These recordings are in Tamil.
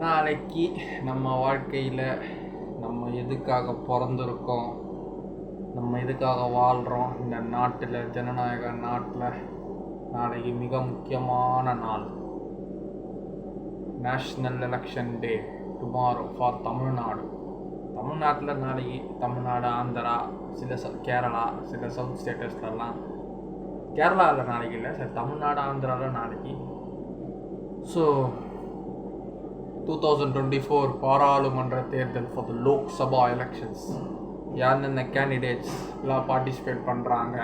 நாளைக்கு நம்ம வாழ்க்கையில் நம்ம எதுக்காக பிறந்திருக்கோம், நம்ம எதுக்காக வாழ்கிறோம், இந்த நாட்டில், ஜனநாயக நாட்டில் நாளைக்கு மிக முக்கியமான நாள். National election day tomorrow for Tamil Nadu. தமிழ்நாட்டில் நாளைக்கு தமிழ்நாடு, ஆந்திரா, சில கேரளா, சில சவுத் ஸ்டேட்டஸ்லாம், கேரளாவில் நாளைக்கு இல்லை சார், தமிழ்நாடு ஆந்திராவில் நாளைக்கு. ஸோ 2024 பாராளுமன்ற தேர்தல் ஃபார் த லோக்சபா எலெக்ஷன்ஸ். யாருந்த கேண்டிடேட்ஸ் எல்லாம் பார்ட்டிசிபேட் பண்ணுறாங்க,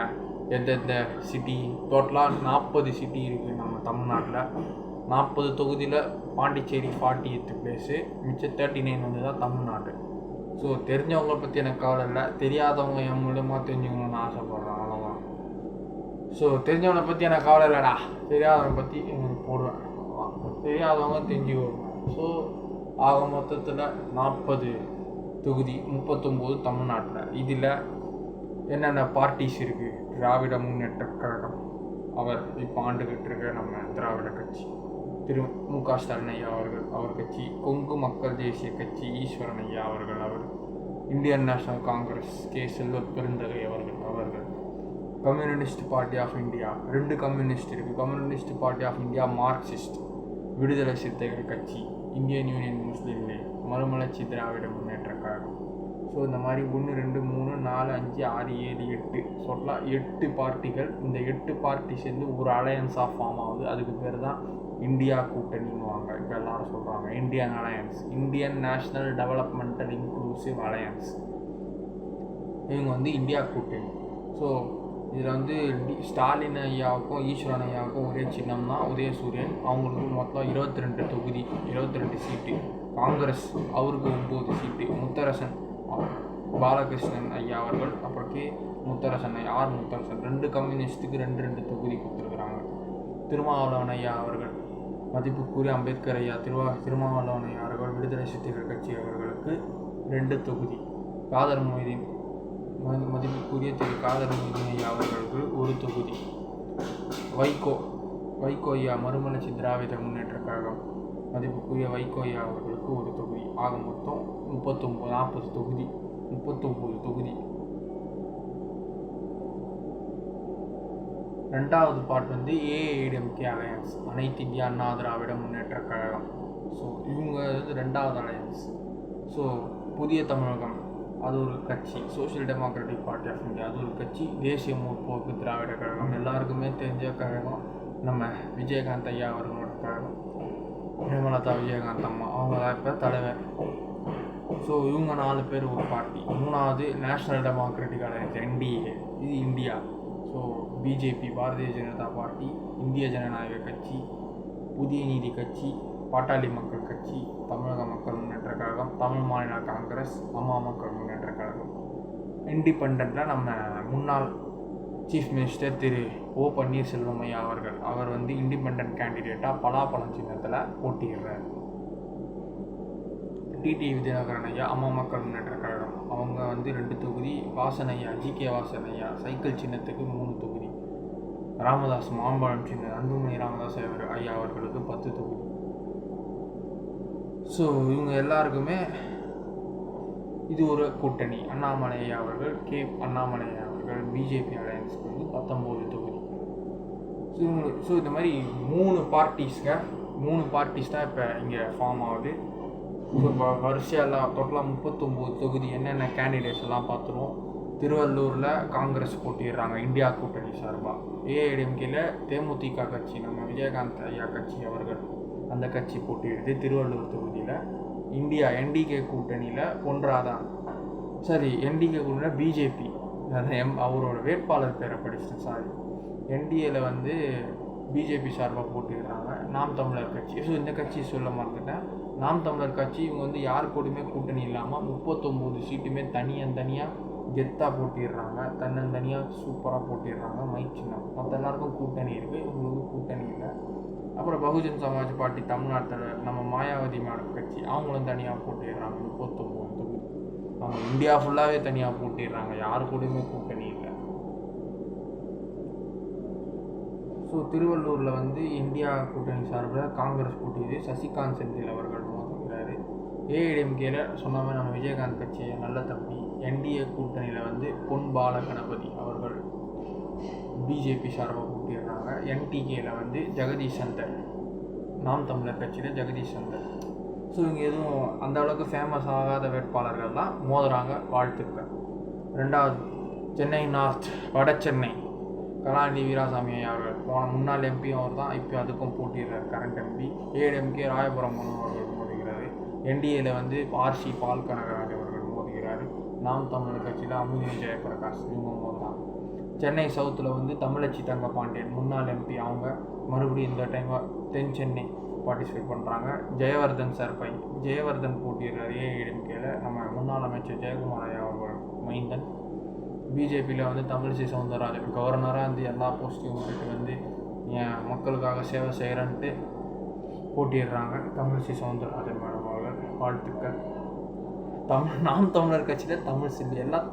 எந்தெந்த சிட்டி, டோட்டலாக 40 சிட்டி இருக்குது நம்ம தமிழ்நாட்டில். 40 தொகுதியில் பாண்டிச்சேரி 48th பிளேஸு, மிச்சம் 39 வந்து தான் தமிழ்நாடு. ஸோ தெரிஞ்சவங்கள பற்றி எனக்கு கவலை இல்லை, தெரியாதவங்க என் மூலமாக தெரிஞ்சுக்கணுன்னு ஆசைப்பட்றேன், அவ்வளோதான். ஸோ தெரிஞ்சவனை பற்றி எனக்கு கவலை இல்லைடா, தெரியாதவனை பற்றி எனக்கு போடுவேன், தெரியாதவங்க தெரிஞ்சுக்கணும். ஸோ ஆக மொத்தத்தில் 40 தொகுதி, 39 தமிழ்நாட்டில். இதில் என்னென்ன பார்ட்டிஸ் இருக்குது? திராவிட முன்னேற்ற கழகம், அவர் இப்போ ஆண்டுகிட்டு இருக்க நம்ம திராவிட கட்சி, மு.க. ஸ்டாலின் ஐயா அவர்கள், அவர் கட்சி. கொங்கு மக்கள் தேசிய கட்சி, ஈஸ்வரன் ஐயா அவர்கள், அவர். Indian National Congress, K. Selva Perunthagai அவர்கள். Communist party of India, 2 communist இருக்குது. Communist party of India Marxist, Viduthalai Siruthaigal கட்சி, இந்தியன் யூனியன் முஸ்லீம் லீக், மறுமலர்ச்சி திராவிட முன்னேற்ற கழகம். ஸோ இந்த மாதிரி 1, 2, 3, 4, 5, 6, 7, 8 சொல்லலாம், 8 பார்ட்டிகள். இந்த 8 பார்ட்டி சேர்ந்து ஒரு அலையன்ஸாக ஃபார்ம் ஆகுது. அதுக்கு பேர் தான் இந்தியா கூட்டணின்னுவாங்க. இப்போ எல்லாரும் சொல்கிறாங்க Indian alliance, Indian national developmental inclusive alliance. இவங்க வந்து இந்தியா கூட்டணி. ஸோ இதில் வந்து ஸ்டாலின் ஐயாவுக்கும் ஈஸ்வரன் ஐயாவுக்கும் ஒரே சின்னம் தான் உதயசூரியன். அவங்களுக்கு மொத்தம் 22 தொகுதி, 22 சீட்டு. காங்கிரஸ் அவருக்கு 9 சீட்டு. முத்தரசன் பாலகிருஷ்ணன் ஐயா அவர்கள், அப்புறம் கே. முத்தரசன் ஐயா, ஆர். முத்தரசன், 2 கம்யூனிஸ்ட்டுக்கு 2 தொகுதி கொடுத்துருக்குறாங்க. திருமாவளவன் ஐயா அவர்கள், மதிப்புக்குரிய அம்பேத்கர் ஐயா, திருமாவளவன் ஐயா அவர்கள், விடுதலை சிறுத்தைகள் கட்சி அவர்களுக்கு 2 தொகுதி. காதர் மொய்தீன், மதிப்புக்குரிய திரு காதர் மொய்தீன் ஐயா அவர்களுக்கு 1 தொகுதி. வைகோ ஐயா, மறுமலர்ச்சி திராவிட முன்னேற்ற கழகம், மதிப்புக்குரிய வைகோ ஐயா அவர்களுக்கு 1 தொகுதி. ஆக மொத்தம் 39 தொகுதி. 39 தொகுதி. 2வது பார்ட் வந்து ஏஐடிஎம்கே அலையன்ஸ், அனைத்து இந்திய அண்ணா திராவிட முன்னேற்ற கழகம். ஸோ இவங்க வந்து 2வது அலையன்ஸ். ஸோ புதிய தமிழகம், அது ஒரு கட்சி. Social democratic party of India, அது ஒரு கட்சி. தேசிய முற்போக்கு திராவிட கழகம், எல்லாருக்குமே தெரிஞ்ச கழகம், நம்ம விஜயகாந்த் ஐயா அவர்களோட கழகம். ஹேமலதா விஜயகாந்த் அம்மா, அவங்க தான் இப்போ தலைவர். ஸோ இவங்க 4 பேர் ஒரு பார்ட்டி. 3வது நேஷ்னல் டெமோக்ராட்டிக் அலையன்ஸ், என்டிஏ, இது India. So BJP, Bharatiya Janata party, இந்திய ஜனநாயக கட்சி, புதிய நீதி கட்சி, பாட்டாளி மக்கள் கட்சி, தமிழக மக்கள் முன்னேற்ற கழகம், தமிழ் மாநில காங்கிரஸ், அம்மா மக்கள் முன்னேற்ற கழகம். இண்டிபெண்டில் நம்ம முன்னாள் சீஃப் மினிஸ்டர் திரு ஓ. பன்னீர்செல்வம் ஐயா அவர்கள், அவர் வந்து இண்டிபெண்ட் கேண்டிடேட்டாக பலாப்பழம் சின்னத்தில் போட்டியிடுறார். டிடி விஜயநகரன் ஐயா, அம்மா மக்கள் முன்னேற்ற கழகம், அவங்க வந்து 2 தொகுதி. வாசன் ஐயா, ஜி.கே. வாசன் ஐயா, சைக்கிள் சின்னத்துக்கு 3 தொகுதி. ராமதாஸ், மாம்பழம் சின்ன, அன்புமணி ராமதாஸ் ஐயா அவர்களுக்கு 10 தொகுதி. ஸோ இவங்க எல்லாருக்குமே இது ஒரு கூட்டணி. அண்ணாமலை ஐயா அவர்கள், அண்ணாமலை ஐயா அவர்கள், பிஜேபி அலையன்ஸ்க்கு வந்து 19 தொகுதி. ஸோ இந்த மாதிரி 3 பார்ட்டிஸ் தான் இப்போ இங்கே ஃபார்ம் ஆகுது. ஸோ இப்போ வரிசையெல்லாம் டோட்டலாக 39 தொகுதி. என்னென்ன கேண்டிடேட்ஸ் எல்லாம் பார்த்துருவோம். திருவள்ளூரில் காங்கிரஸ் போட்டிடுறாங்க இந்தியா கூட்டணி சார்பாக. ஏஐடிஎம்கேல தேமுதிக கட்சி, நம்ம விஜயகாந்த் ஐயா கட்சி அவர்கள், அந்த கட்சி போட்டியிடுது திருவள்ளூர் தொகுதியில். என்டிகே கூட்டணியில் பொன்ராதான், என்டிகே கூட்டணியில் பிஜேபி, அவரோட வேட்பாளர் பேரை படிச்சிட்டேன், என்டிஏல வந்து பிஜேபி சார்பாக போட்டிடுறாங்க. நாம் தமிழர் கட்சி, ஸோ இந்த கட்சி சொல்ல மறந்துட்டேன். நாம் தமிழர் கட்சி, இவங்க வந்து யார் கூடயுமே கூட்டணி இல்லாமல் 39 சீட்டுமே தனியாக கெத்தாக போட்டிடுறாங்க, தன்னந்தனியாக சூப்பராக போட்டிடுறாங்க. மைக் சின்னம், மற்ற எல்லாருக்கும் கூட்டணி இருக்குது, இவங்களுக்கு கூட்டணி இல்லை. அப்புறம் பகுஜன் சமாஜ் பார்ட்டி தமிழ்நாட்டில் நம்ம மாயாவதி மேடம் கட்சி, அவங்களும் தனியாக போட்டிடுறாங்க 39 தொகுதி. அவங்க இந்தியா ஃபுல்லாகவே தனியாக போட்டிடுறாங்க, யாரு கூடயுமே கூட்டணி இல்லை. ஸோ திருவள்ளூரில் வந்து இந்தியா கூட்டணி சார்பில் காங்கிரஸ் போட்டியது சசிகாந்த் செந்தில் அவர்கள் மோதுகிறார். ஏஐடிஎம்கேல சொன்ன மாதிரி நம்ம விஜயகாந்த் கட்சியை நல்ல தம்பி. என்டிஏ கூட்டணியில் வந்து பொன் பால கணபதி அவர்கள் பிஜேபி சார்பாக போட்டிடுறாங்க. என்டிகேல வந்து ஜெகதீஷ் சந்தர், நாம் தமிழர் கட்சியில் ஜெகதீஷ் சந்தர். ஸோ இங்கே எதுவும் அந்த அளவுக்கு ஃபேமஸ் ஆகாத வேட்பாளர்கள் தான் மோதுறாங்க. வாழ்த்துக்கள். ரெண்டாவது சென்னை நார்த், வட சென்னை, கலாநிதி வீராசாமி அவர்கள் போன முன்னாள் எம்பியும் அவர் தான், இப்போ அதுக்கும் போட்டிடுறார் கரண்ட் எம்பி. ஏடிஎம்கே ராயபுரம் மனு அவர்கள் மோதுகிறார். என்டிஏல வந்து ஆர்சி பால் கனகராஜ் அவர்கள் மோதுகிறார். நாம் தமிழர் கட்சியில் அமுதி ஜெயபிரகாஷ் இவங்க மோதுறாங்க. சென்னை சவுத்தில் வந்து தமிழச்சி தங்கபாண்டியன் முன்னாள் எம்பி, அவங்க மறுபடியும் இந்த டைம் தென் சென்னை பார்ட்டிசிபேட் பண்ணுறாங்க. ஜெயவர்தன் சர்பை, ஜெயவர்தன் போட்டிடுறார் ஏஐடிஎம்கேல. நம்ம முன்னாள் அமைச்சர் ஜெயக்குமார் ஐயா அவர்கள் மைந்தன். பிஜேபியில் வந்து தமிழிசை சவுந்தரராஜன் கவர்னராக வந்து எல்லா போஸ்ட்டையும் விட்டுட்டு வந்து என் மக்களுக்காக சேவை செய்கிறேன்ட்டு போட்டிடுறாங்க. தமிழிசை சவுந்தரராஜன் மேடம் அவர்கள் வாழ்த்துக்கள். நாம் தமிழர் கட்சியில் தமிழ் சில்லி எல்லாம்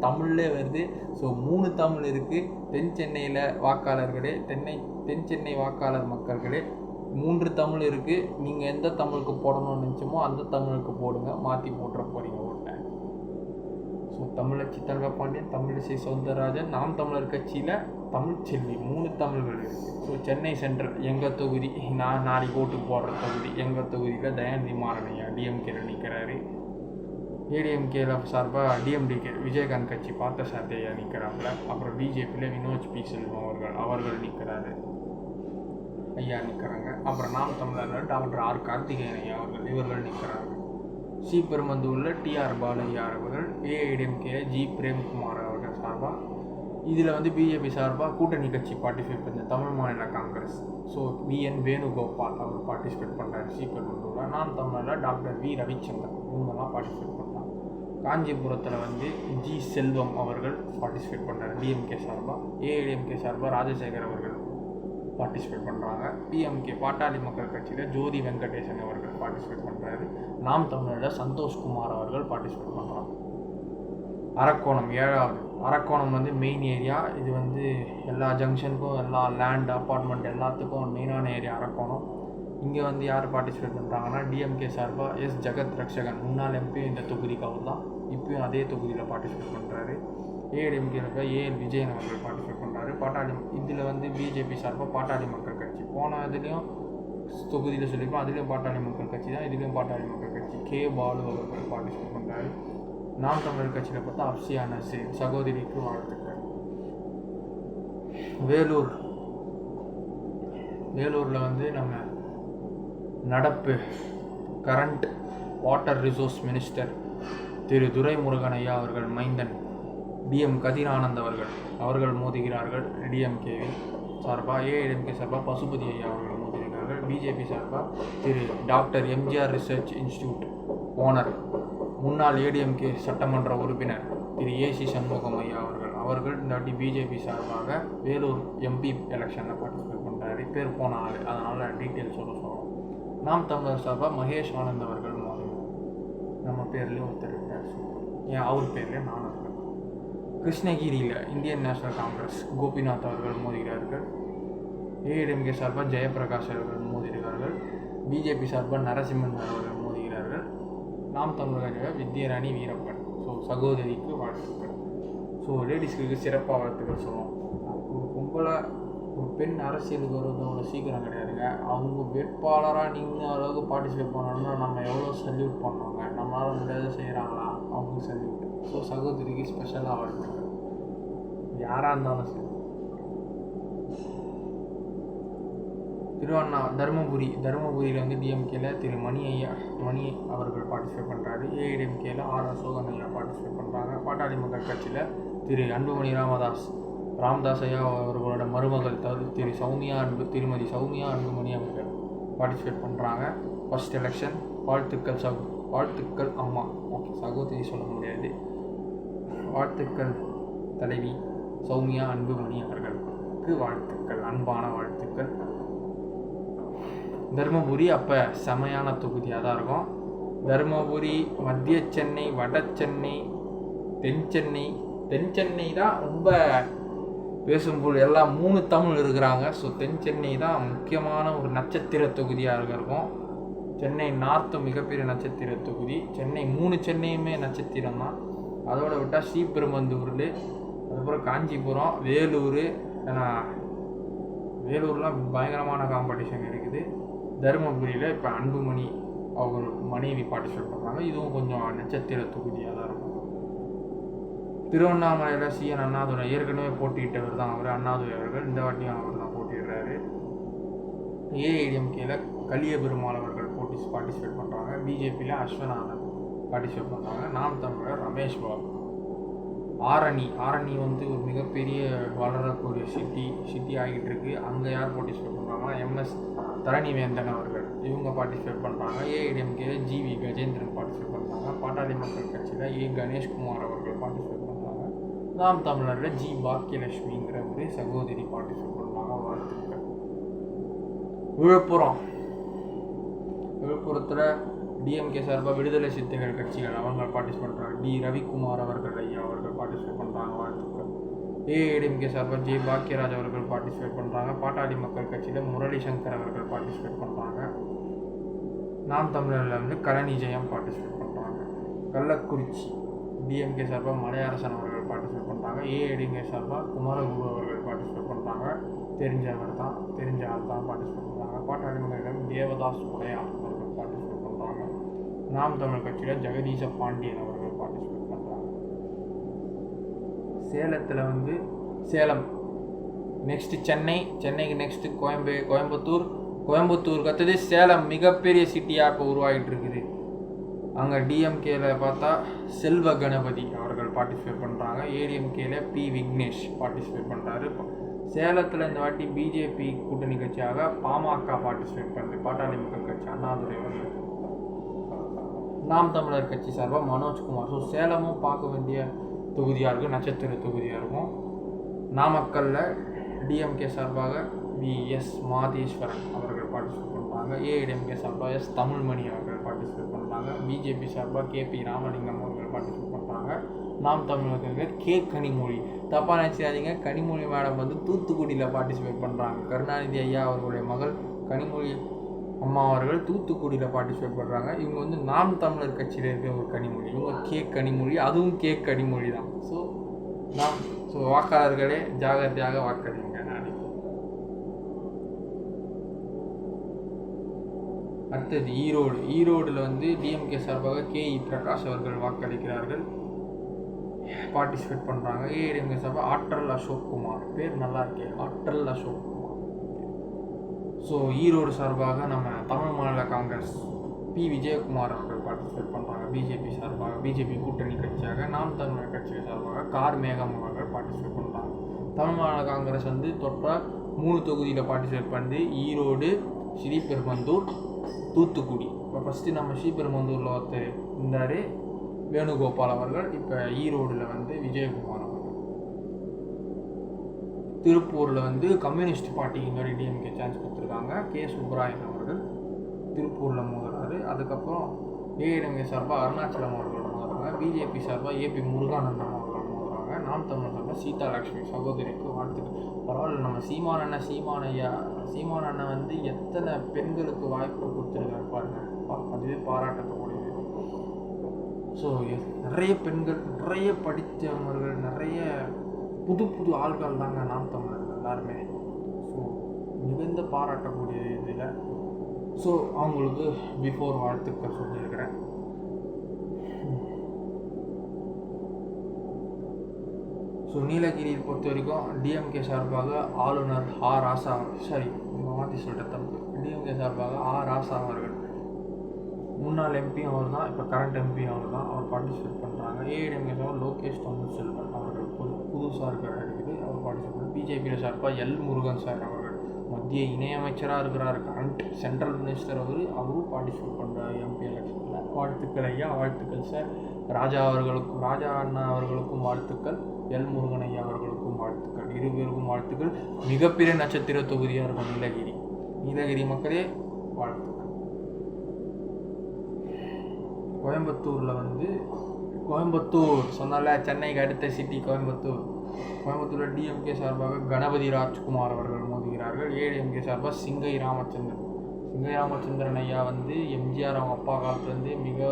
தமிழ்லே வருது. ஸோ 3 தமிழ் இருக்குது. தென் சென்னையில் வாக்காளர்களே, தென் சென்னை வாக்காளர் மக்கள்களே 3 தமிழ் இருக்குது. நீங்கள் எந்த தமிழுக்கு போடணும்னு நினச்சோமோ அந்த தமிழுக்கு போடுங்க, மாற்றி போட்டுற போகிறீங்க ஓட்டை. ஸோ தமிழச்சி தங்கபாண்டியன், தமிழிசை சவுந்தரராஜன், நாம் தமிழர் கட்சியில் தமிழ்ச்செல்வி 3 தமிழ்கள் இருக்குது. ஸோ சென்னை சென்ட்ரல் எங்கள் தொகுதி, நான் நாளைக்கு ஓட்டு போடுற தொகுதி, எங்கள் தொகுதியில் தயாநிதி மாறனையா டிஎம்கேல நிற்கிறாரு. ஏடிஎம்கேல சார்பாக டிஎம்டிகே விஜயகாந்த் கட்சி பார்த்த சாத்தையா நிற்கிறாப்புல. அப்புறம் பிஜேபியில் வினோஜ் பி செல்வம் அவர்கள் நிற்கிறாரு, ஐயா நிற்கிறாங்க. அப்புறம் நாம் தமிழர்கள் டாக்டர் ஆர் கார்த்திகேயன் ஐயா இவர்கள் நிற்கிறாங்க. ஸ்ரீபெரும்புதூரில் டிஆர் பாலையா அவர்கள், ஏஐடிஎம்கே ஜி பிரேம்குமார் அவர்கள் சார்பாக. இதில் வந்து பிஜேபி சார்பாக கூட்டணி கட்சி பார்ட்டிசிபேட் பண்ண தமிழ் மாநில காங்கிரஸ். ஸோ விஎன் வேணுகோபால் அவர் பார்ட்டிசிபேட் பண்ணுறாரு ஸ்ரீபெரும்புதூரில். நாம் தமிழில் டாக்டர் வி ரவிச்சந்திரன் இவங்கெல்லாம் பார்ட்டிசிபேட் பண்ணாங்க. காஞ்சிபுரத்தில் வந்து ஜி செல்வம் அவர்கள் பார்ட்டிசிபேட் பண்ணுறாரு டிஎம்கே சார்பாக. ஏஐடிஎம்கே சார்பாக ராஜசேகர் அவர்கள் பார்ட்டிசிபேட் பண்ணுறாங்க. பிஎம்கே பாட்டாளி மக்கள் கட்சியில் ஜோதி வெங்கடேசன் அவர்கள் பார்ட்டிசிபேட் பண்ணுறாரு. நாம் தமிழரில் சந்தோஷ்குமார் அவர்கள் பார்ட்டிசிபேட் பண்ணுறாங்க. அரக்கோணம் 7வது. அரக்கோணம் வந்து மெயின் ஏரியா. இது வந்து எல்லா ஜங்ஷனுக்கும், எல்லா லேண்ட் அப்பார்ட்மெண்ட் எல்லாத்துக்கும் மெயினான ஏரியா அரக்கோணம். இங்கே வந்து யார் பார்ட்டிசிபேட் பண்ணுறாங்கன்னா டிஎம்கே சார்பாக எஸ் ஜெகத் ரக்ஷகன் முன்னாள் எம்பி இந்த தொகுதிக்கு அவர் தான், இப்போயும் அதே தொகுதியில் பார்ட்டிசிபேட் பண்ணுறாரு. ஏடிஎம்கே ஏஎல் விஜயன் அவர்கள் பார்ட்டிசிபேட் பண்ணுறாரு. பாட்டாளி இதில் வந்து பிஜேபி சார்பாக பாட்டாளி மக்கள் கட்சி போன இதுலேயும் தொகுதியில் சொல்லியிருப்போம், அதுலேயும் பாட்டாளி மக்கள் கட்சி தான், இதுலேயும் பாட்டாளி மக்கள் கட்சி. கே பாலு அவர்கள் பார்ட்டிசிபேட் பண்ணுறாரு. நாம் தமிழர் கட்சியில் பார்த்தா அப்சியா நசீர் சகோதரிக்கு வாழ்த்துக்கள். வேலூரில் வந்து நம்ம நடப்பு கரண்ட் வாட்டர் ரிசோர்ஸ் மினிஸ்டர் திரு துரைமுருகன் ஐயா அவர்கள் மைந்தன் டிஎம் கதிர் ஆனந்த் அவர்கள் மோதுகிறார்கள். டிஎம்கேவின் சார்பாக, ஏஐடிஎம்கே சார்பாக பசுபதி ஐயா அவர்கள் மோதுகிறார்கள். பிஜேபி சார்பாக திரு doctor MGR research institute owner முன்னாள் ஏடிஎம்கே சட்டமன்ற உறுப்பினர் திரு ஏசி சண்முகம் ஐயா அவர்கள் இந்த வாட்டி பிஜேபி சார்பாக வேலூர் எம்பி எலெக்ஷனில் பார்ட்டிசிபேட் பண்ணுறாரு. பேர் போன ஆள், அதனால் டீட்டெயில்ஸ் சொல்கிறோம். நாம் தமிழர் சார்பாக மகேஷ் ஆனந்த் அவர்கள் மோதுகிறார். நம்ம பேர்லேயும் ஒருத்தர் இருக்கார், ஏன் அவர் பேர்லேயே நான் இருக்கேன். கிருஷ்ணகிரியில் இந்தியன் நேஷனல் காங்கிரஸ் கோபிநாத் அவர்கள் மோதுகிறார்கள். ஏஐடிஎம்கே சார்பாக ஜெயபிரகாஷ் அவர்கள் மோதுகிறார்கள். பிஜேபி சார்பாக நரசிம்மன் அவர்கள் மோதுகிறார்கள். நாம் தமிழர்கள் வித்யாராணி வீரப்பன். ஸோ சகோதரிக்கு வாழ்த்துக்கள். ஸோ லேடிஸ்க்கு சிறப்பாக வாழ்த்துக்கள் சொல்லுவோம். ஒரு கும்பலை ஒரு பெண் அரசியலுக்கு வருவது அவ்வளோ சீக்கிரம் கிடையாதுங்க. அவங்க வேட்பாளராக நீங்கள் அளவுக்கு பார்ட்டிசிபேட் பண்ணணும்னா நம்ம எவ்வளோ சல்யூட் பண்ணுவாங்க. நம்மளால் முடியாத செய்கிறாங்களா, அவங்களுக்கு சல்யூட். ஸோ சகோதரிக்கு ஸ்பெஷலாக வாழ்த்துக்கள். யாராக இருந்தாலும் சரி. தருமபுரியில் வந்து டிஎம்கேல திரு மணி அவர்கள் பார்ட்டிசிபேட் பண்ணுறாரு. ஏஐடிஎம்கேல ஆர் அசோகன் ஐயா பார்ட்டிசிபேட் பண்ணுறாங்க. பாட்டாளி மக்கள் கட்சியில் திரு அன்புமணி ராமதாஸ் ஐயா அவர்களோட மருமகள் திருமதி சௌமியா அன்புமணி அவர்கள் பார்ட்டிசிபேட் பண்ணுறாங்க. First election. வாழ்த்துக்கள் அம்மா. ஓகே, சகோதரி சொல்ல முடியாது. வாழ்த்துக்கள் தலைவி சௌமியா அன்புமணி அவர்களுக்கு வாழ்த்துக்கள், அன்பான வாழ்த்துக்கள். தருமபுரி அப்போ செமையான தொகுதியாக தான் இருக்கும். தருமபுரி, மத்திய சென்னை, வட சென்னை, தென் சென்னை தான் ரொம்ப பேசும்போது எல்லாம் 3 தமிழ் இருக்கிறாங்க. ஸோ தென் சென்னை தான் முக்கியமான ஒரு நட்சத்திர தொகுதியாக இருக்கும். சென்னை நார்த்து மிகப்பெரிய நட்சத்திர தொகுதி. சென்னை 3 சென்னையுமே நட்சத்திரம் தான். அதோட விட்டால் ஸ்ரீபெரும்புதூர், அதுக்கப்புறம் காஞ்சிபுரம், வேலூர். ஏன்னா வேலூர்லாம் பயங்கரமான காம்படிஷன் இருக்குது. தருமபுரியில் இப்போ அன்புமணி அவங்க மனைவி பார்ட்டிசிபேட் பண்ணுறாங்க. இதுவும் கொஞ்சம் நட்சத்திர தொகுதியாக தான் இருக்கும். திருவண்ணாமலையில் சிஎன் அண்ணாதுரை ஏற்கனவே போட்டியிட்டவர் தான் அவர். அண்ணாதுரை அவர்கள் இந்த வாட்டியும் அவர் தான் போட்டிடுறாரு. ஏஐடிஎம்கேல கலியபெருமாள் அவர்கள் பார்ட்டிசிபேட் பண்ணுறாங்க. பிஜேபியில் அஸ்வநாதன் பார்ட்டிசிபேட் பண்ணுறாங்க. நாம் தமிழர் ரமேஷ் பாபு. ஆரணி வந்து ஒரு மிகப்பெரிய வளரக்கூடிய சிட்டி ஆகிட்டு இருக்கு. அங்கே யார் பார்ட்டிசிபேட் பண்ணுறாங்கன்னா எம்எஸ் தரணிவேந்தன் அவர்கள் இவங்க பார்ட்டிசிபேட் பண்ணுறாங்க. ஏஐடிஎம்கேல ஜிவி கஜேந்திரன் பார்ட்டிசிபேட் பண்ணுறாங்க. பாட்டாளி மக்கள் கட்சியில் கணேஷ்குமார் அவர்கள் பார்ட்டிசிபேட் பண்ணுறாங்க. நாம் தமிழரில் ஜி பாக்கியலட்சுமிங்கிற ஒரு சகோதரி பார்ட்டிசிபேட் பண்ணுறாங்க. வாழ்த்துக்கள். விழுப்புரத்தில் டிஎம்கே சார்பாக விடுதலை சிறுத்தைகள் கட்சிகள் அவங்க பார்ட்டிசிபேட் பண்ணுறாங்க. டி ரவிக்குமார் அவர்கள் ஐயா அவர்கள் பார்ட்டிசிபேட் பண்ணுறாங்க. வாழ்த்துக்கள். ஏஐடிஎம்கே சார்பாக ஜே பாக்கியராஜ் அவர்கள் பார்ட்டிசிபேட் பண்ணுறாங்க. பாட்டாளி மக்கள் கட்சியில் முரளி சங்கர் அவர்கள் பார்ட்டிசிபேட் பண்ணுறாங்க. நாம் தமிழரில் வந்து கலனி ஜெயம் பார்ட்டிசிபேட் பண்ணுறாங்க. கள்ளக்குறிச்சி டிஎம்கே சார்பாக மலையரசன் அவர்கள் பார்ட்டிசிபேட் பண்ணுறாங்க. ஏஐடிஎம்கே சார்பாக குமாரகுரு அவர்கள் பார்ட்டிசிபேட் பண்ணுறாங்க. தெரிஞ்ச ஆள் தான் பார்ட்டிசிபேட் பண்ணுறாங்க. பாட்டாளி மக்களிடம் தேவதாஸ் உடையா அவர்கள் பார்ட்டிசிபேட் பண்ணுறாங்க. நாம் தமிழ் கட்சியில் ஜெகதீச பாண்டியன் அவர்கள் பார்ட்டிசிபேட் பண்ணுறாங்க. சேலத்தில் வந்து சேலம் நெக்ஸ்ட்டு சென்னைக்கு நெக்ஸ்ட்டு கோயம்புத்தூர் கற்றுது சேலம் மிகப்பெரிய சிட்டியாக இப்போ உருவாகிட்டு இருக்குது. அங்கே டிஎம்கேல பார்த்தா செல்வ கணபதி அவர்கள் பார்ட்டிசிபேட் பண்ணுறாங்க. ஏடிஎம்கேல பி விக்னேஷ் பார்ட்டிசிபேட் பண்ணுறாரு. சேலத்தில் இந்த வாட்டி பிஜேபி கூட்டணி கட்சியாக பாமக பார்ட்டிசிபேட் பண்ணுது. பாட்டாளி மக்கள் கட்சி அண்ணாதுரை அவர்கள். நாம் தமிழர் கட்சி சார்பாக மனோஜ்குமார். ஸோ சேலமும் பார்க்க வேண்டிய தொகுதியாக இருக்கும், நட்சத்திர தொகுதியாக இருக்கும். நாமக்கல்லில் டிஎம்கே சார்பாக எஸ் மாதேஸ்வரன் அவர்கள் பார்ட்டிசிபேட் பண்ணுறாங்க. ஏஐடிஎம்கே சார்பாக எஸ் தமிழ்மணி அவர்கள் பார்ட்டிசிபேட் பண்ணுறாங்க. பிஜேபி சார்பாக கேபி ராமலிங்கம் அவர்கள் பார்ட்டிசிபேட் பண்ணுறாங்க. நாம் தமிழர்களுக்கு கே கனிமொழி. தப்பாக நினச்சிடாதீங்க, கனிமொழி மேடம் வந்து தூத்துக்குடியில் பார்ட்டிசிபேட் பண்ணுறாங்க. கருணாநிதி ஐயா அவர்களுடைய மகள் கனிமொழி அம்மா அவர்கள் தூத்துக்குடியில் பார்ட்டிசிபேட் பண்ணுறாங்க. இவங்க வந்து நாம் தமிழர் கட்சியில் இருக்கிற ஒரு கனிமொழி, இவங்க கே கனிமொழி, அதுவும் கே கனிமொழி தான். ஸோ வாக்காளர்களே ஜாகிரதையாக வாக்களிங்க. அடுத்தது ஈரோடில் வந்து டிஎம்கே சார்பாக கேஇ பிரகாஷ் அவர்கள் வாக்களிக்கிறார்கள், பார்ட்டிசிபேட் பண்ணுறாங்க. ஏஐடிஎம்கே சார்பாக ஆற்றல் அசோக் குமார், பேர் நல்லா இருக்கே, ஆற்றல் அசோக் குமார். ஸோ ஈரோடு சார்பாக நம்ம தமிழ் மாநில காங்கிரஸ் பி விஜயகுமார் அவர்கள் பார்ட்டிசிபேட் பண்ணுறாங்க. பிஜேபி சார்பாக பிஜேபி கூட்டணி கட்சியாக நாம் தமிழர் கட்சி சார்பாக கார் மேகம் அவர்கள் பார்ட்டிசிபேட் பண்ணுறாங்க. தமிழ் மாநில காங்கிரஸ் வந்து தொற்ற 3 தொகுதியில் பார்ட்டிசிபேட் பண்ணி ஈரோடு, ஸ்ரீபெரும்புதூர், தூத்துக்குடி. இப்போ ஃபஸ்ட்டு நம்ம ஸ்ரீபெரும்புதூரில் ஒருத்தர் இருந்தார் வேணுகோபால் அவர்கள். இப்போ ஈரோடில் வந்து விஜயகுமார் அவர்கள். திருப்பூரில் வந்து கம்யூனிஸ்ட் பார்ட்டிக்கு இந்த மாதிரி டிஎம்கே சான்ஸ் கொடுத்துருக்காங்க. கே சுப்ராயன் அவர்கள் திருப்பூரில் மோதுறாரு. அதுக்கப்புறம் ஏஐடிஎம்கே சார்பாக அருணாச்சலம் அவர்கள் மோதுறாங்க. பிஜேபி சார்பாக ஏபி முருகானந்தம் அவர்கள் மோதுறாங்க. நாம் தமிழர் சார்பாக சீதாலட்சுமி சகோதரிக்கு வாழ்த்துக்கள். பரவாயில்ல, நம்ம சீமான் அண்ணன் வந்து எத்தனை பெண்களுக்கு வாய்ப்பு கொடுத்துருக்காரு பாருங்க, அதுவே பாராட்டக்கூடியது. ஸோ நிறைய பெண்கள், நிறைய படித்தவர்கள், நிறைய புது ஆள்கள் தாங்க நாம் தமிழர்கள் எல்லாருமே. ஸோ மிகுந்த பாராட்டக்கூடிய இதில் ஸோ அவங்களுக்கு பிஃபோர் வாழ்த்துக்கள் சொல்லியிருக்கிறேன். ஸோ நீலகிரியை பொறுத்த வரைக்கும் டிஎம்கே சார்பாக ஆளுநர் மாற்றி சொல்கிற தப்பு, டிஎம்கே சார்பாக ராசா அவர்கள், முன்னாள் எம்பியும் அவர் தான், இப்போ கரண்ட் எம்பியும் அவர் தான், அவர் பார்ட்டிசிபேட் பண்ணுறாங்க. ஏஐடிஎம்கே சார்பாக லோகேஷ் தமிழ்செல்வன் அவர்கள் புதுசாக இருக்குது, அவர் பார்ட்டிசிபேட். பிஜேபியில் சார்பாக எல் முருகன் சார் அவர்கள் மத்திய இணையமைச்சராக இருக்கிறார், கரண்ட் சென்ட்ரல் மினிஸ்டர் அவரும் பார்ட்டிசிபேட் பண்ணுறாரு எம்பி எலெக்ஷனில். வாழ்த்துக்கள் ஐயா, வாழ்த்துக்கள் சார். ராஜா அண்ணா அவர்களுக்கும் வாழ்த்துக்கள், எல் முருகன் ஐயா அவர்களுக்கும் வாழ்த்துக்கள், இருவருக்கும் வாழ்த்துக்கள். மிகப்பெரிய நட்சத்திர தொகுதியாக இருக்கும் நீலகிரி மக்களே வாழ்த்துக்கள். கோயம்புத்தூரில் வந்து கோயம்புத்தூர் சொன்னால, சென்னைக்கு அடுத்த சிட்டி கோயம்புத்தூர். கோயம்புத்தூரில் டிஎம்கே சார்பாக கணபதி ராஜ்குமார் அவர்கள் மோதுகிறார்கள். ஏடிஎம்கே சார்பாக சிங்கை ராமச்சந்திரன் ஐயா வந்து எம்ஜிஆர் அவங்க அப்பா காலத்துலேருந்து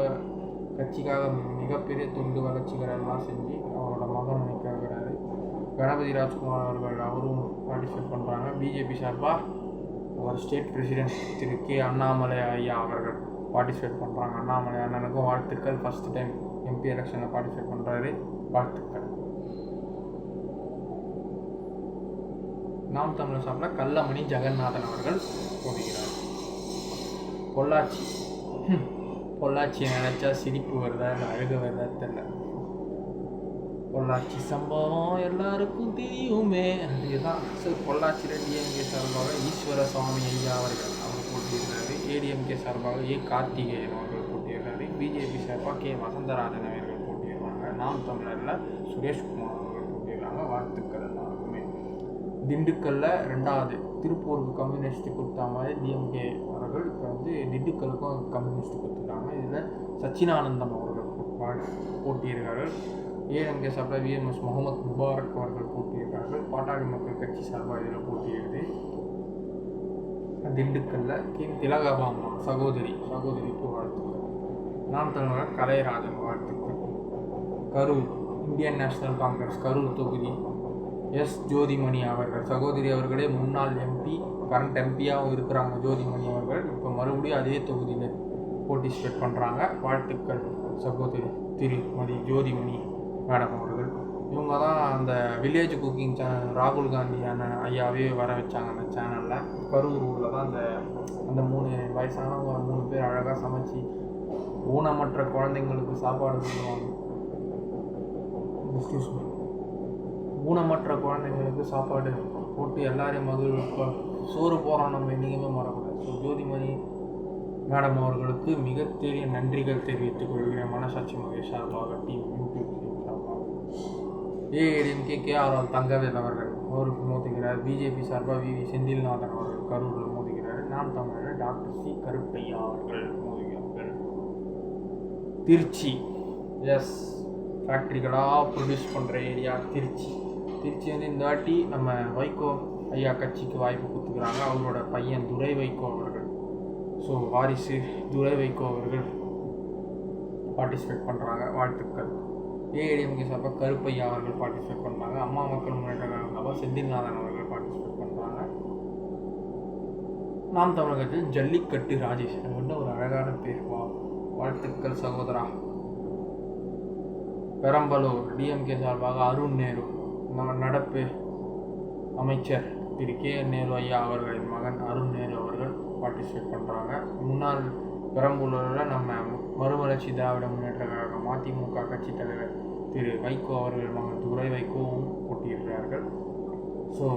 கட்சிக்காக மிகப்பெரிய தொண்டு வளர்ச்சிகள் எல்லாம் செஞ்சு அவரோட மகன் நினைக்கிறாரு. கணபதி ராஜ்குமார் அவரும் பார்ட்டிசிபேட் பண்ணுறாங்க. பிஜேபி சார்பாக அவர் ஸ்டேட் பிரசிடென்ட் திரு கே அண்ணாமலை ஐயா அவர்கள் பார்ட்டிசிபேட் பண்ணுறாங்க. அண்ணாமலை அண்ணனுக்கும் வாழ்த்துக்கள். ஃபஸ்ட் டைம் எம்பி எலெக்ஷனில் பார்ட்டிசிபேட் பண்ணுறாரு, வாழ்த்துக்கள். நாம் தமிழர் சார்பில் கல்லமணி ஜெகநாதன் அவர்கள் போடுகிறார். பொள்ளாச்சியை நினைச்சா சிரிப்பு வருதா இல்லை அழுக வருதா தெரியல. பொள்ளாச்சி சம்பவம் எல்லாருக்கும் தெரியுமே, அதுதான். பொள்ளாச்சியில் டிஎம்கே சார்பாக ஈஸ்வர சுவாமி ஐயா அவர் போட்டியிருக்காரு. ஏடிஎம்கே சார்பாக கார்த்திகேயன் அவர்கள் போட்டியிருக்காரு. பிஜேபி சார்பாக கே வசந்தராஜன் அவர்கள் போட்டியிருக்காங்க. நாம் தமிழரில் சுரேஷ்குமார் அவர்கள் போட்டியிருக்காங்க, வாழ்த்துக்கள் எல்லாருக்குமே. திண்டுக்கல்ல 2வது திருப்பூருக்கு கம்யூனிஸ்ட் கொடுத்த மாதிரி டிஎம்கே அவர்கள் இப்போ வந்து திண்டுக்கலுக்கும் கம்யூனிஸ்ட் கொடுத்துருக்காங்க. இதில் சச்சினானந்தம் அவர்கள் போட்டியிருக்கார்கள். ஏஎம்கே சார்பாக விஎம்எஸ் முகமது முபாரக் அவர்கள் போட்டியிருக்கார்கள். பாட்டாளி மக்கள் கட்சி சார்பாக இதில் போட்டியிடுது. திண்டுக்கல்ல திலகபாமா சகோதரிக்கு வாழ்த்துக்கள். நாம் தமிழர் கலைராஜன் வாழ்த்துக்கள். கரூர் இந்தியன் நேஷனல் காங்கிரஸ் கரூர் தொகுதி எஸ் ஜோதிமணி அவர்கள், சகோதரி அவர்களே முன்னாள் எம்பி, கரண்ட் எம்பியாகவும் இருக்கிறாங்க ஜோதிமணி அவர்கள். இப்போ மறுபடியும் அதே தொகுதியில் பார்ட்டிசிபேட் பண்ணுறாங்க, வாழ்த்துக்கள் சகோதரி திருமதி ஜோதிமணி மேடம் அவர்கள். இவங்க தான் அந்த வில்லேஜ் குக்கிங் சேனல் ராகுல் காந்தி ஐயாவே வர வச்சாங்க அந்த சேனலில். கரூர் ஊரில் தான் அந்த 3 வயசானவங்க 3 பேர் அழகாக சமைச்சு ஊனமற்ற குழந்தைங்களுக்கு சாப்பாடு போடுவாங்க. ஊனமற்ற குழந்தைங்களுக்கு சாப்பாடு போட்டு எல்லாரையும் சோறு போகிறோம் நம்ம என்றைக்குமே மறக்கூடாது. ஸோ ஜோதிமணி மேடம் அவர்களுக்கு மிகப்பெரிய நன்றிகள் தெரிவித்துக் கொள்கிறேன். மனசாட்சி மகேஷ் சார்பாக டீம் யூடியூப் சார்பாக. ஏடிஎம்கே கேஆர்ஆர் தங்கவேல் அவர்கள் அவருக்கு மோதுகிறார். பிஜேபி சார்பாக விவி செந்தில்நாதன் அவர்கள் கரூரில் மோதுகிறார். நாம் தமிழர் டாக்டர் சி கருப்பையா அவர்கள் மோதுகிறார்கள். திருச்சி ஃபேக்ட்ரிகளாக ப்ரொடியூஸ் பண்ணுற ஏரியா திருச்சி வந்து இந்த வாட்டி நம்ம வைகோ ஐயா கட்சிக்கு வாய்ப்பு கொடுத்துக்கிறாங்க. அவரோட பையன் துரை வைகோ அவர்கள், ஸோ வாரிசு துரை வைகோ அவர்கள் பார்ட்டிசிபேட் பண்ணுறாங்க, வாழ்த்துக்கள். ஏஐடிஎம்கே சார்பாக கருப்பையா அவர்கள் பார்ட்டிசிபேட் பண்ணுறாங்க. அம்மா மக்கள் முன்னேற்ற கழகம் சார்பாக செந்தில்நாதன் அவர்கள் பார்ட்டிசிபேட் பண்ணுறாங்க. நாம் தமிழகத்தில் ஜல்லிக்கட்டு ராஜேஷ் வந்து ஒரு அழகான பேர், வாழ்த்துக்கள் சகோதரா. பெரம்பலூர் டிஎம்கே சார்பாக அருண் நேரு, நடப்பு அமைச்சர் திரு கே நேரு ஐயா அவர்களின் மகன் அருண் நேரு அவர்கள் பார்ட்டிசிபேட் பண்ணுறாங்க. முன்னாள் பெரம்பலூரில் நம்ம மறுமலர்ச்சி திராவிட முன்னேற்ற கழகம் மதிமுக கட்சி தலைவர் திரு வைகோ அவர்கள் மகன் துரை வைகோவும் போட்டியிடுகிறார்கள். ஸோ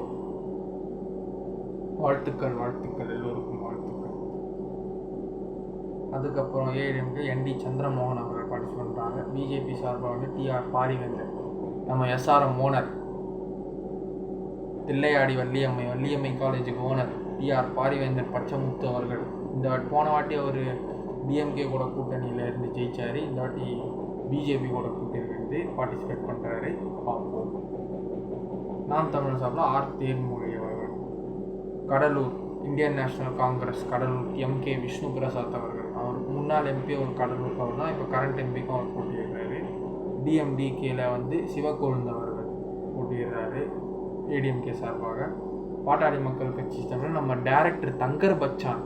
வாழ்த்துக்கள் எல்லோருக்கும் வாழ்த்துக்கள். அதுக்கப்புறம் ஏடிஎம்கே என்டி சந்திரமோகன் அவர்கள் பார்ட்டிசிபேட் பண்ணுறாங்க. பிஜேபி சார்பாக வந்து டிஆர் பாரிவேந்தர், நம்ம எஸ்ஆர்எம் ஓனர், தில்லையாடி வள்ளியம்மை காலேஜுக்கு ஓனர் டிஆர் பாரிவேந்தர் பச்சமுத்து அவர்கள் இந்த போன வாட்டி அவர் டிஎம்கே கூட கூட்டணியில் இருந்து ஜெயிச்சார். இந்த வாட்டி பிஜேபி கூட கூட்டணியிலிருந்து பார்ட்டிசிபேட் பண்ணுறாரு, பார்ப்போம். நாம் தமிழர் சார்பில் ஆர் தேன்மொழி அவர்கள். Cuddalore Indian National Congress Cuddalore MK Vishnu Prasad அவர்கள், அவர் முன்னாள் எம்பி ஒரு கடலூர் அவர் தான், இப்போ கரண்ட் எம்பிக்கும் அவர் போட்டியிடுறாரு. டிஎம்டிகேல வந்து சிவக்கொழுந்து அவர்கள் போட்டியிடுறாரு ஏடிஎம்கே சார்பாக. பாட்டாளி மக்கள் கட்சி சார்பில் நம்ம டைரக்டர் தங்கர் பச்சான்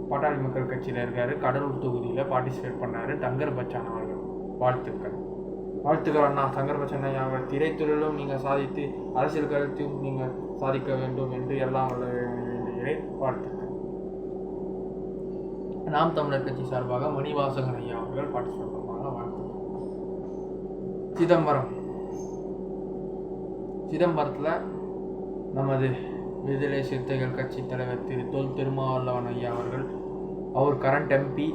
பாட்டாளி மக்கள் கட்சியில் இருக்கார், கடலூர் தொகுதியில் பார்ட்டிசிபேட் பண்ணார். தங்கர் பச்சான் அவர்கள், வாழ்த்துக்கள் அண்ணா. தங்கர் பச்சான் அவர் திரைத்துறையிலும் நீங்கள் சாதித்து அரசியல் கருத்தையும் நீங்கள் சாதிக்க வேண்டும் என்று எல்லாம் வேண்டுகிறேன், வாழ்த்துக்கள். நாம் தமிழர் கட்சி சார்பாக மணிவாசகன் ஐயா அவர்கள் பார்ட்டிசிபேட் பண்ணுவாங்க, வாழ்த்துக்கள். சிதம்பரத்தில் நமது விடுதலை சிறுத்தைகள் கட்சி தலைவர் திரு தொல் திருமாவளவன் ஐயா அவர்கள், அவர் கரண்ட் எம்பி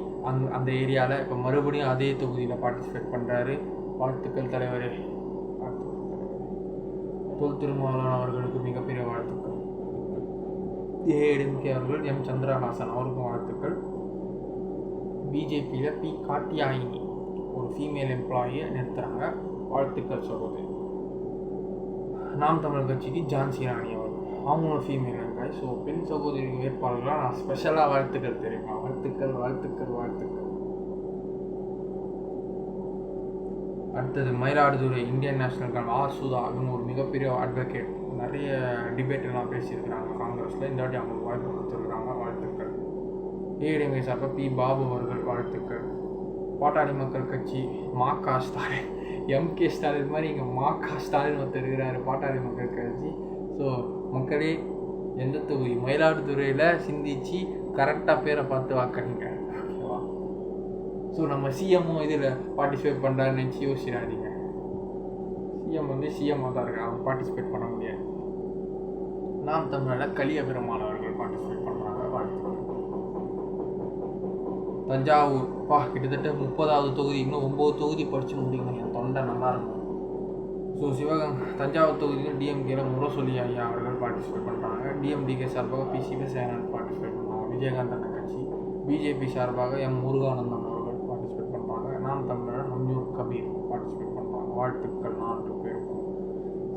அந்த ஏரியாவில் இப்போ மறுபடியும் அதே தொகுதியில் பார்ட்டிசிபேட் பண்ணுறாரு, வாழ்த்துக்கள் தலைவரே. தொல் திருமாவளவன் அவர்களுக்கு மிகப்பெரிய வாழ்த்துக்கள். ஏடிஎம்கே அவர்கள் எம் சந்திரஹாசன் அவருக்கும் வாழ்த்துக்கள். பிஜேபியில் பி காட்டியாயினி ஒரு ஃபீமேல் எம்ப்ளாயியை நிறுத்துகிறாங்க, வாழ்த்துக்கள் சகோதரி. நாம் தமிழர் கட்சிக்கு ஜான்சி ராணி அவர்கள், அவங்களும் ஃபீமேல் இருக்காங்க. ஸோ பெண் சகோதரி வேட்பாளர்களாக நான் ஸ்பெஷலாக வாழ்த்துக்கள் தெரியுமா, வாழ்த்துக்கள் வாழ்த்துக்கள் வாழ்த்துக்கள். அடுத்தது மயிலாடுதுறை இந்தியன் நேஷனல் காங்கிரஸ் சுதா, அவங்க ஒரு மிகப்பெரிய அட்வொகேட், நிறைய டிபேட்டெல்லாம் பேசியிருக்கிறாங்க காங்கிரஸில். இந்த வாட்டி அவங்களுக்கு வாய்ப்பு கொடுத்துருக்குறாங்க, வாழ்த்துக்கள். ஏடிஎம்கே சார்பாக பி பாபு அவர்கள், வாழ்த்துக்கள். பாட்டாளி மக்கள் கட்சி மா.க. ஸ்டாலின், எம்.கே. ஸ்டாலின் மாதிரி இங்கே மா.க. ஸ்டாலின் ஒருத்தர் இருக்கிறாரு பாட்டாளி மக்கள் கட்சி. ஸோ மக்களே, எந்த தொகுதி மயிலாடுதுறையில் சிந்திச்சு கரெக்டாக பேரை பார்த்து வாக்களிங்க, ஓகேவா? ஸோ நம்ம சிஎம்மும் இதில் பார்ட்டிசிபேட் பண்ணுறாருன்னு நினச்சி யோசிச்சிடாதீங்க. சிஎம் வந்து சிஎம்மாக தான் இருக்காங்க, அவங்க பார்ட்டிசிபேட் பண்ண முடியாது. நாம் தமிழில் கலிய பெருமாள் அவர்கள் பார்ட்டிசிபேட் பண்ணுறாங்க, வாழ்த்துக்கள். தஞ்சாவூர் கிட்டத்தட்ட 30வது தொகுதி, இன்னும் 9 தொகுதி படித்து முடிக்கணும், என் தொண்டை நல்லா இருக்கும். ஸோ சிவகங்கை தஞ்சாவூர் தொகுதியில் டிஎம்கேல முரசொலி ஐயா அவர்கள் பார்ட்டிசிபேட் பண்ணுறாங்க. டிஎம்டிகே சார்பாக பி.சி. சேனன் பார்ட்டிசிபேட் பண்ணுறாங்க, விஜயகாந்த் அண்ணன் கட்சி. பிஜேபி சார்பாக எம். முருகானந்தம் அவர்கள் பார்ட்டிசிபேட் பண்ணுறாங்க. நாம் தமிழர் அம்யூர் கபீர் பார்ட்டிசிபேட் பண்ணுறாங்க, வாழ்த்துக்கள் 4 பேருக்கும்.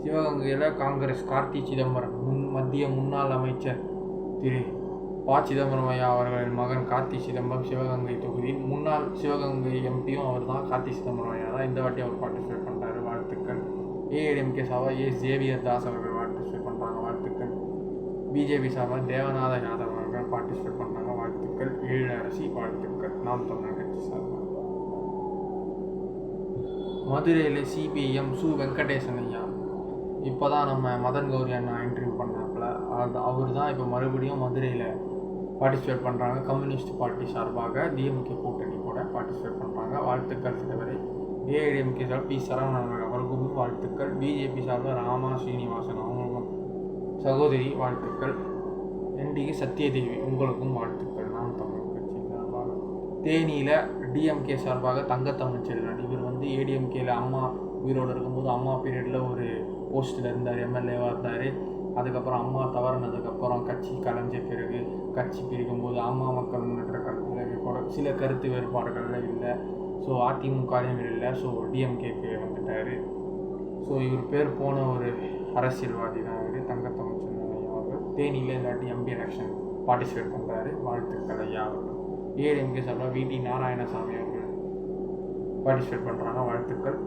சிவகங்கையில் காங்கிரஸ் கார்த்தி சிதம்பரம், மத்திய முன்னாள் அமைச்சர் திரு ப. சிதம்பரம் ஐயா அவர்களின் மகன் கார்த்தி சிதம்பரம் சிவகங்கை தொகுதியில் முன்னாள் சிவகங்கை எம்பியும் அவர் தான், கார்த்தி சிதம்பரம் ஐயா தான். இந்த வாட்டி அவர் பார்ட்டிசிபேட் பண்ணுறாரு, வாழ்த்துக்கள். ஏஐடிஎம்கே சார்பாக ஜேவியர் தாஸ் அவர்கள் பார்ட்டிசிபேட் பண்ணுறாங்க, வாழ்த்துக்கள். பிஜேபி சார்பாக தேவநாத யாதவ் அவர்கள் பார்ட்டிசிபேட் பண்ணுறாங்க, வாழ்த்துக்கள். எழிலரசி, வாழ்த்துக்கள். நாம் தமிழர் கட்சி சார்பாக. மதுரையில் சிபிஎம் சு வெங்கடேசன் ஐயா, இப்போ தான் நம்ம மதன் கௌரி அண்ணா இன்டர்வியூ பண்ணாப்புல, அவர் தான் இப்போ மறுபடியும் மதுரையில் பார்ட்டிசிபேட் பண்ணுறாங்க. கம்யூனிஸ்ட் பார்ட்டி சார்பாக டிஎம்கே கூட்டணி கூட பார்ட்டிசிபேட் பண்ணுறாங்க, வாழ்த்துக்கள். சிலவரை ஏஐடிஎம்கே சார்பாக பி. சரவணன் அவர்களுக்கும் வாழ்த்துக்கள். பிஜேபி சார்பாக ராமா ஸ்ரீனிவாசன் அவங்களுக்கும் சகோதரி, வாழ்த்துக்கள். என்டிகே சத்யதேவி, உங்களுக்கும் வாழ்த்துக்கள். நாம் தமிழர் கட்சி சார்பாக. தேனியில் டிஎம்கே சார்பாக தங்கத்தமிழ் செல்வன், இவர் வந்து ஏடிஎம்கேல அம்மா உயிரோடு இருக்கும்போது அம்மா பீரியடில் ஒரு போஸ்ட்டில் இருந்தார், எம்எல்ஏவாக இருந்தார். அதுக்கப்புறம் அம்மா தவறினதுக்கப்புறம் கட்சி கலைஞ்ச பிறகு கட்சி பிரிக்கும்போது அம்மா மக்கள் முன்னேற்ற கழகத்தில் கூட சில கருத்து வேறுபாடுகளில் இல்லை. ஸோ அதிமுகலையும் இல்லை, ஸோ டிஎம்கேக்கு வந்துட்டார். ஸோ இவர் பேர் போன ஒரு அரசியல்வாதி தான் இவர், தங்கத்தமிழ் செல்வன் ஐயா அவர்கள். தேனியில் இல்லாட்டி எம்பி எலெக்ஷன் பார்ட்டிசிபேட் பண்ணுறாரு, வாழ்த்துக்கள் ஐயா அவர்கள். ஏடிஎம்கே சார்பாக வி.டி. நாராயணசாமி அவர்கள் பார்ட்டிசிபேட் பண்ணுறாங்க, வாழ்த்துக்கள்.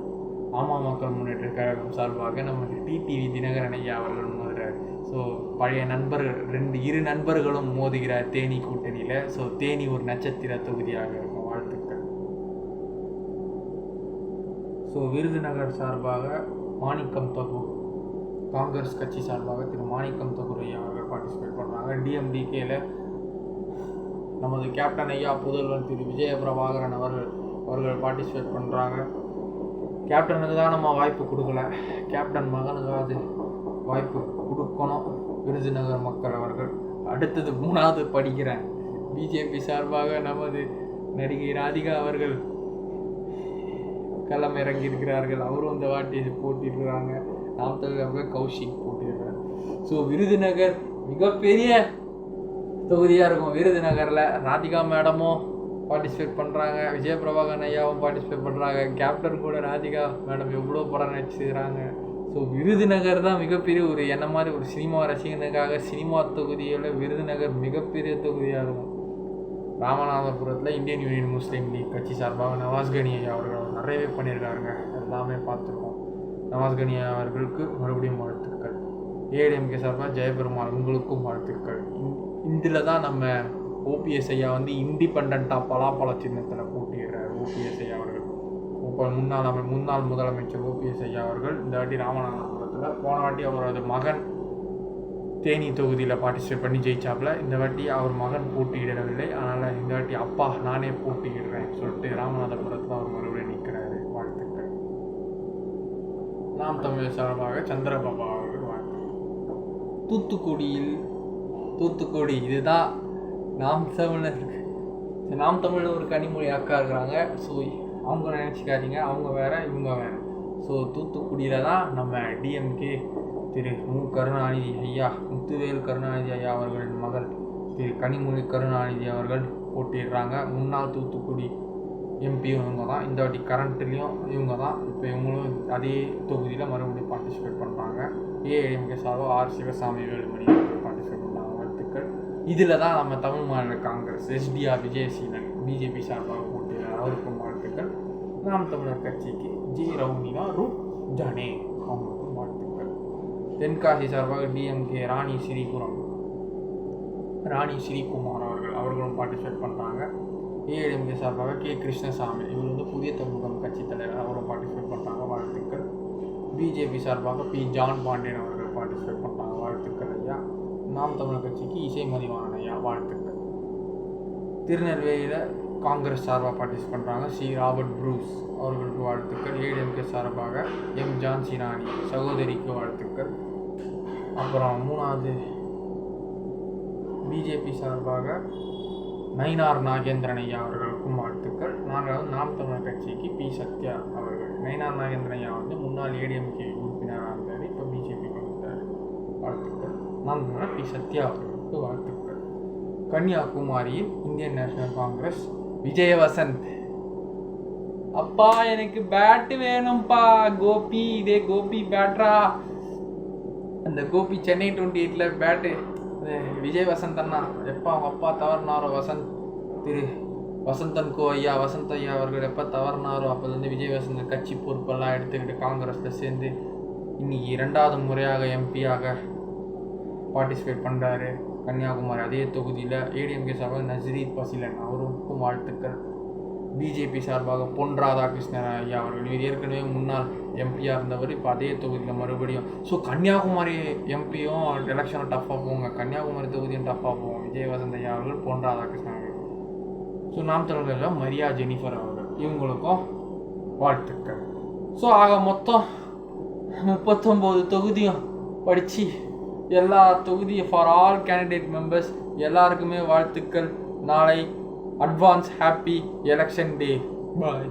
அம்மா மக்கள் முன்னேற்ற கழகம் சார்பாக நமக்கு டிடிவி தினகரன் ஐயா அவர்கள் மோதுகிறார். ஸோ பழைய நண்பர்கள் இரு நண்பர்களும் மோதுகிறார் தேனி கூட்டணியில். ஸோ தேனி ஒரு நட்சத்திர தொகுதியாக இருக்கும், வாழ்த்துக்கள். ஸோ விருதுநகர் சார்பாக மாணிக்கம் தகூர், காங்கிரஸ் கட்சி சார்பாக திரு மாணிக்கம் தகூர் ஐயா அவர்கள் பார்ட்டிசிபேட் பண்ணுறாங்க. டிஎம்டிகேல நமது கேப்டன் ஐயா புதல்வன் திரு விஜயபிரபாகரன் அவர்கள் பார்ட்டிசிபேட் பண்ணுறாங்க. கேப்டனுக்கு தான் நம்ம வாய்ப்பு கொடுக்கல, கேப்டன் மகனுக்காவது வாய்ப்பு கொடுக்கணும் விருதுநகர் மக்கள் அவர்கள். அடுத்தது 3வது படிக்கிறேன். பிஜேபி சார்பாக நமது நடிகை ராதிகா அவர்கள் களம் இறங்கியிருக்கிறார்கள், அவரும் இந்த வாட்டி போட்டிடுறாங்க. நாம் தமிழக கௌஷிக் போட்டிடுறாரு. ஸோ விருதுநகர் மிகப்பெரிய தொகுதியாக இருக்கும். விருதுநகரில் ராதிகா மேடமும் பார்ட்டிசிபேட் பண்ணுறாங்க, விஜயபிரபாகரன் ஐயாவும் பார்ட்டிசிபேட் பண்ணுறாங்க. கேப்டன் கூட ராதிகா மேடம் எவ்வளோ படம் நடிச்சுக்கிறாங்க. ஸோ விருதுநகர் தான் மிகப்பெரிய ஒரு என்ன மாதிரி ஒரு சினிமா ரசிகனுக்காக சினிமா தொகுதியில் விருதுநகர் மிகப்பெரிய தொகுதியாக இருக்கும். ராமநாதபுரத்தில் இந்தியன் யூனியன் முஸ்லீம் லீக் கட்சி சார்பாக நவாஸ்கனி ஐயா அவர்கள் நிறையவே பண்ணியிருக்காருங்க, எல்லாமே பார்த்துருக்கோம். நவாஸ்கனி அவர்களுக்கு மறுபடியும் வாழ்த்துக்கள். ஏடிஎம்கே சார்பாக ஜெயபெருமாள், உங்களுக்கும் வாழ்த்துக்கள். இதில் தான் நம்ம ஓபிஎஸ் ஐயா வந்து இண்டிபெண்ட்டாக பலாப்பழ சின்னத்தில் போட்டிடுறார். ஓபிஎஸ் ஐயா அவர்கள் இப்போ முன்னாள் முதலமைச்சர் ஓபிஎஸ் ஐயா அவர்கள் இந்த வாட்டி ராமநாதபுரத்தில், போன வாட்டி அவரது மகன் தேனி தொகுதியில் பார்ட்டிசிபேட் பண்ணி ஜெயிச்சாப்புல. இந்த வாட்டி அவர் மகன் போட்டியிடவில்லை, அதனால் இந்த வாட்டி அப்பா நானே போட்டியிடுறேன் சொல்லிட்டு ராமநாதபுரத்தில் அவர் மறுபடியும் நிற்கிறாரு, வாழ்த்துக்கள். நாம் தமிழர் சார்பாக சந்திரபாபா அவர்கள் வாழ்த்துக்கள். தூத்துக்குடி இதுதான் நாம் தமிழர் ஒரு கனிமொழி அக்கா இருக்கிறாங்க. ஸோ அவங்க நினச்சிக்காதீங்க, அவங்க வேறு இவங்க வேறு. ஸோ தூத்துக்குடியில் தான் நம்ம டிஎம்கே திரு மு. கருணாநிதி ஐயா, முத்துவேல் கருணாநிதி ஐயா அவர்களின் மகள் திரு கனிமொழி கருணாநிதி அவர்கள் போட்டிடுறாங்க. முன்னாள் தூத்துக்குடி எம்பியும் இவங்க தான், இந்த வாட்டி கரண்ட்லேயும் இவங்க தான். இப்போ இவங்களும் அதே தொகுதியில் மறுபடியும் பார்ட்டிசிபேட் பண்ணுறாங்க. ஏடிஎம்கே சார்பாக ஆர் சிவசாமி வேலுமணி அவர்கள் பார்ட்டிசிபேட் பண்ணாங்க, வாழ்த்துக்கள். இதில் தான் நம்ம தமிழ் மாநில காங்கிரஸ் எஸ்டிஆர் விஜயசீலன் பிஜேபி சார்பாக போட்டியிடார், அவருக்கும் வாழ்த்துக்கள். நாம் தமிழர் கட்சிக்கு ஜி ரவுனினா ரூப் ஜனே அவங்களுக்கும் வாழ்த்துக்கள். தென்காசி சார்பாக டிஎம்கே ராணி ஸ்ரீகுமார் அவர்களும் பார்ட்டிசிபேட் பண்ணுறாங்க. ஏடிஎம்கே சார்பாக கே கிருஷ்ணசாமி இவர் வந்து புதிய தமிழகம் கட்சி தலைவர், அவரும் பார்ட்டிசிபேட் பண்ணுறாங்க, வாழ்த்துக்கள். பிஜேபி சார்பாக பி ஜான் பாண்டியன் அவர்கள் பார்ட்டிசிபேட் பண்ணுறாங்க, வாழ்த்துக்கள் ஐயா. நாம் தமிழர் கட்சிக்கு இசை மதிவாணன் ஐயா, வாழ்த்துக்கள். திருநெல்வேலியில் காங்கிரஸ் சார்பாக பார்ட்டிசிபேட் பண்ணுறாங்க, சி ராபர்ட் ப்ரூஸ் அவர்களுக்கு வாழ்த்துக்கள். ஏடிஎம்கே சார்பாக எம் ஜான்சி ராணி சகோதரிக்கு வாழ்த்துக்கள். அப்புறம் மூணாவது பிஜேபி சார்பாக நயினார் நாகேந்திரன் ஐயா அவர்களுக்கும் வாழ்த்துக்கள். நான்காவது நாம் தமிழர் கட்சிக்கு பி சத்யா அவர்கள். நயினார் நாகேந்திரன் ஐயா வந்து முன்னாள் ஏடிஎம்கே உறுப்பினராக இருந்தார், இப்போ பிஜேபி வந்துட்டார், வாழ்த்துக்கள். நாம் தமிழர் பி சத்யா அவர்களுக்கு வாழ்த்துக்கள். கன்னியாகுமரியில் இந்தியன் நேஷனல் காங்கிரஸ் விஜயவசந்த், அப்பா எனக்கு பேட்டு வேணும்ப்பா கோபி, இதே கோபி பேட்ரா, அந்த கோபி சென்னை 28 பேட்டு விஜய் வசந்த் அண்ணா, எப்போ அவங்க அப்பா தவறினாரோ திரு வசந்தன் ஐயா வசந்த் ஐயா அவர்கள் எப்போ தவறினாரோ அப்போது விஜய் வசந்த் கட்சி பொறுப்பெல்லாம் எடுத்துக்கிட்டு காங்கிரஸில் சேர்ந்து இன்னைக்கு 2வது முறையாக எம்பியாக பார்ட்டிசிபேட் பண்ணுறாரு கன்னியாகுமரி அதே தொகுதியில். ஏடிஎம்கே சார்பாக நஸ்ரீத் பசிலன் அவருக்கும் வாழ்த்துக்கள். பிஜேபி சார்பாக பொன் ராதாகிருஷ்ணன் ஐயா அவர்கள், இவர் ஏற்கனவே முன்னாள் எம்பியாக இருந்தவர், இப்போ அதே தொகுதியில் மறுபடியும். ஸோ கன்னியாகுமரி எம்பியும் எலெக்ஷனும் டஃப்பாக போவாங்க, கன்னியாகுமரி தொகுதியும் டஃப்பாக போவோம். விஜய் வசந்த் ஐயா அவர்கள், பொன் ராதாகிருஷ்ணன் அவர்கள். ஸோ நாம் தமிழர்கள் மரியா ஜெனிஃபர் அவர்கள், இவங்களுக்கும் வாழ்த்துக்கள். ஸோ ஆக மொத்தம் 39 தொகுதியும் படித்து எல்லா தொகுதியும் ஃபார் ஆல் கேண்டிடேட் மெம்பர்ஸ் எல்லாருக்குமே வாழ்த்துக்கள். நாளை அட்வான்ஸ் ஹாப்பி எலெக்ஷன் டே. பாய்.